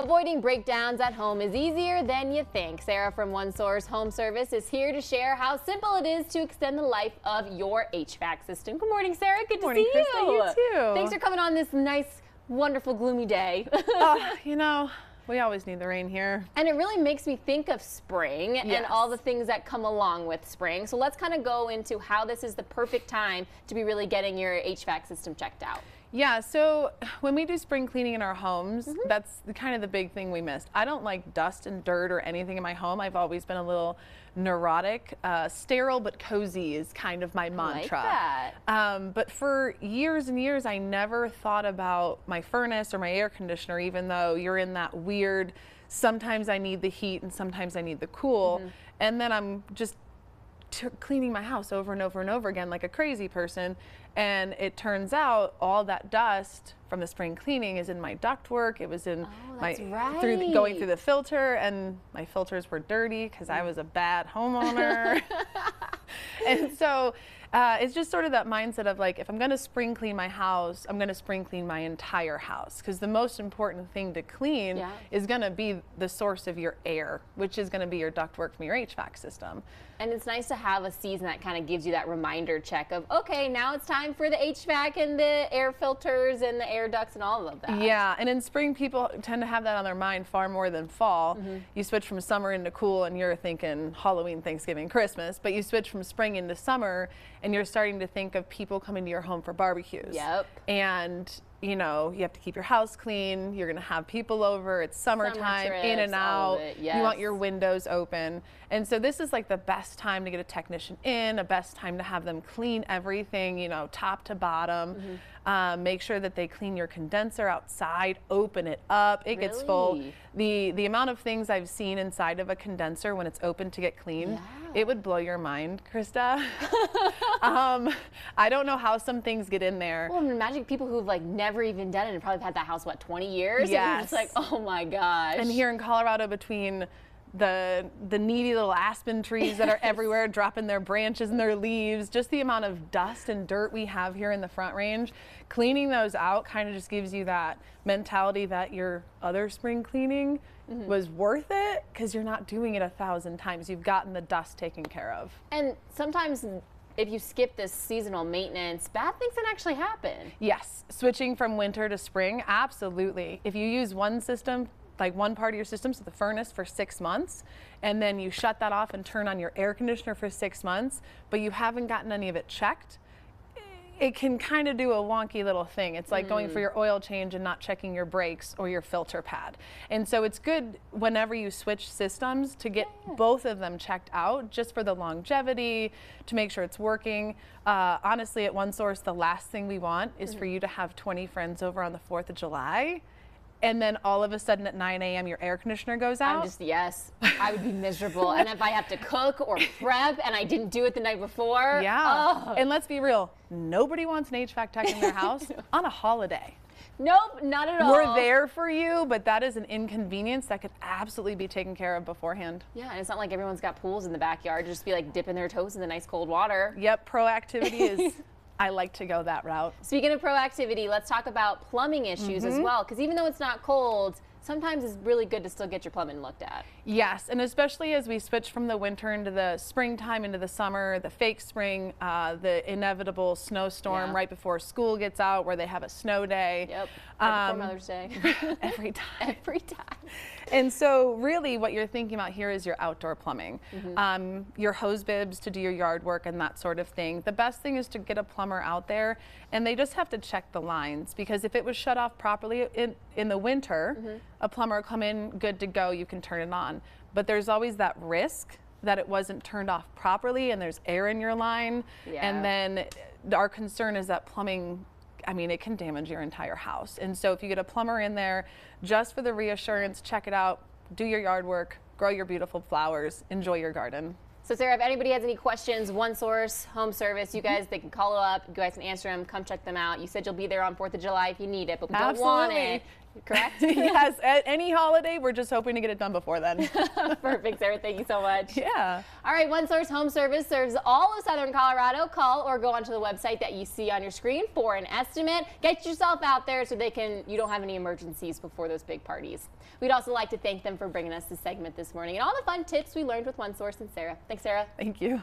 Avoiding breakdowns at home is easier than you think. Sarah from One Source Home Service is here to share how simple it is to extend the life of your HVAC system. Good morning, Sarah. Good to see you. Krista, you too. Thanks for coming on this nice, wonderful, gloomy day. You know, we always need the rain here. And it really makes me think of spring and all the things that come along with spring. So let's kind of go into how this is the perfect time to be really getting your HVAC system checked out. Yeah, so when we do spring cleaning in our homes, that's kind of the big thing we missed. I don't like dust and dirt or anything in my home. I've always been a little neurotic. Sterile but cozy is kind of my mantra. I like that. But for years and years, I never thought about my furnace or my air conditioner, even though you're in that weird, sometimes I need the heat and sometimes I need the cool. And then I'm just cleaning my house over and over and over again like a crazy person, and it turns out all that dust from the spring cleaning is in my ductwork. It was in going through the filter, and my filters were dirty because I was a bad homeowner. And so it's just sort of that mindset of like, if I'm going to spring clean my house, I'm going to spring clean my entire house, because the most important thing to clean is going to be the source of your air, which is going to be your ductwork from your HVAC system. And it's nice to have a season that kind of gives you that reminder check of, okay, now it's time for the HVAC and the air filters and the air ducts and all of that. Yeah, and in spring people tend to have that on their mind far more than fall. You switch from summer into cool and you're thinking Halloween, Thanksgiving, Christmas, but you switch from spring into summer and you're starting to think of people coming to your home for barbecues. And you know, you have to keep your house clean. You're going to have people over. It's summertime, trips, in and out. You want your windows open. And so this is like the best time to get a technician in, a best time to have them clean everything, you know, top to bottom. Make sure that they clean your condenser outside, open it up. It gets full. The amount of things I've seen inside of a condenser when it's open to get clean, it would blow your mind, Krista. I don't know how some things get in there. Well, imagine people who've like never even done it and probably had that house, what, 20 years? And it's like, oh my gosh. And here in Colorado, between the needy little aspen trees that are everywhere dropping their branches and their leaves, just the amount of dust and dirt we have here in the Front Range, cleaning those out kind of just gives you that mentality that your other spring cleaning was worth it, because you're not doing it 1,000 times. You've gotten the dust taken care of. And sometimes if you skip this seasonal maintenance, bad things can actually happen. Yes, switching from winter to spring, absolutely. If you use one system, like one part of your system, so the furnace, for 6 months, and then you shut that off and turn on your air conditioner for 6 months, but you haven't gotten any of it checked, it can kind of do a wonky little thing. It's like going for your oil change and not checking your brakes or your filter pad. And so it's good whenever you switch systems to get both of them checked out, just for the longevity, to make sure it's working. Honestly, at One Source, the last thing we want is for you to have 20 friends over on the 4th of July, and then all of a sudden at 9 a.m. your air conditioner goes out. I would be miserable. And if I have to cook or prep and I didn't do it the night before. And let's be real, nobody wants an HVAC tech in their house on a holiday. Nope, not at all. We're there for you, but that is an inconvenience that could absolutely be taken care of beforehand. Yeah, and it's not like everyone's got pools in the backyard, just be like dipping their toes in the nice cold water. Yep, proactivity is, I like to go that route. Speaking of proactivity, let's talk about plumbing issues as well, because even though it's not cold, sometimes it's really good to still get your plumbing looked at. Yes, and especially as we switch from the winter into the springtime, into the summer, the fake spring, the inevitable snowstorm right before school gets out, where they have a snow day. Yep, right before Mother's Day. Every time. Every time. And so really what you're thinking about here is your outdoor plumbing, your hose bibs to do your yard work and that sort of thing. The best thing is to get a plumber out there, and they just have to check the lines, because if it was shut off properly in the winter, a plumber will come in, good to go, you can turn it on. But there's always that risk that it wasn't turned off properly and there's air in your line. And then our concern is that plumbing, I mean, it can damage your entire house. And so if you get a plumber in there, just for the reassurance, check it out, do your yard work, grow your beautiful flowers, enjoy your garden. So Sarah, if anybody has any questions, One Source Home Service, you guys, they can call up, you guys can answer them, come check them out. You said you'll be there on 4th of July if you need it, but we don't want it correct? Yes, at any holiday, we're just hoping to get it done before then. Perfect, Sarah. Thank you so much. Yeah. All right, One Source Home Service serves all of Southern Colorado. Call or go onto the website that you see on your screen for an estimate. Get yourself out there so you don't have any emergencies before those big parties. We'd also like to thank them for bringing us this segment this morning and all the fun tips we learned with One Source and Sarah. Thanks, Sarah. Thank you.